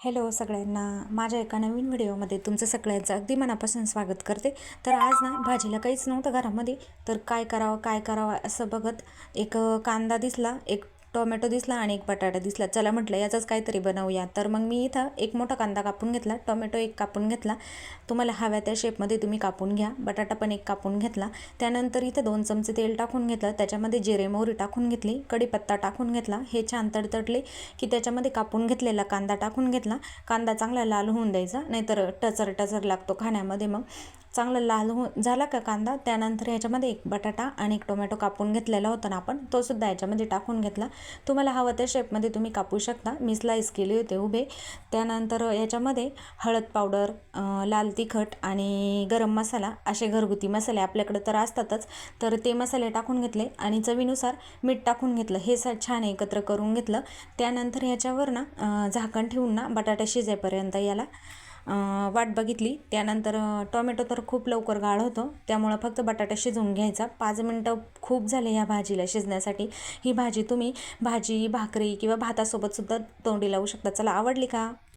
Hello सगळ्यांना, माझ्या एका नवीन व्हिडिओमध्ये तुमचं सगळ्यांचं अगदी मनापासून स्वागत करते. तर आज ना भाजीला काहीच नव्हतं घरामध्ये, तर काय करावं असं बघत एक कांदा दिसला, एक टोमॅटो दिसला आणि एक बटाटा दिसला. चला म्हटलं याचंच काहीतरी बनवूया. तर मग मी इथं एक मोठा कांदा कापून घेतला, टोमॅटो एक कापून घेतला, तुम्हाला हव्या त्या शेपमध्ये तुम्ही कापून घ्या. बटाटा पण एक कापून घेतला. त्यानंतर इथं 2 चमचे तेल टाकून घेतलं, त्याच्यामध्ये जिरे मोहरी टाकून घेतली, कढीपत्ता टाकून घेतला. हे छान तडतडले की त्याच्यामध्ये कापून घेतलेला कांदा टाकून घेतला. कांदा चांगला लाल होऊन द्यायचा, नाहीतर टचर टचर लागतो खाण्यामध्ये. मग चांगला लाल झाला का कांदा, त्यानंतर ह्याच्यामध्ये एक बटाटा आणि एक टोमॅटो कापून घेतलेला होता ना आपण, तो सुद्धा याच्यामध्ये टाकून घेतला. तुम्हाला हवं त्या शेपमध्ये तुम्ही कापू शकता, मी स्लाइस केले होते उभे. त्यानंतर याच्यामध्ये हळद पावडर, लाल तिखट आणि गरम मसाला असे घरगुती मसाले आपल्याकडे तर असतातच, तर ते मसाले टाकून घेतले आणि चवीनुसार मीठ टाकून घेतलं. हे छान एकत्र करून घेतलं. त्यानंतर ह्याच्यावर ना झाकण ठेवून ना बटाटा शिजेपर्यंत याला वाट बघितली. त्यानंतर टोमॅटो तर खूप लवकर गाळ होतो, त्यामुळं फक्त बटाटा शिजवून घ्यायचा. 5 मिनटं खूप झाले ह्या भाजीला शिजण्यासाठी. ही भाजी तुम्ही भाजी, भाकरी किंवा भातासोबत सुद्धा तोंडी लावू शकता. चला, आवडली का?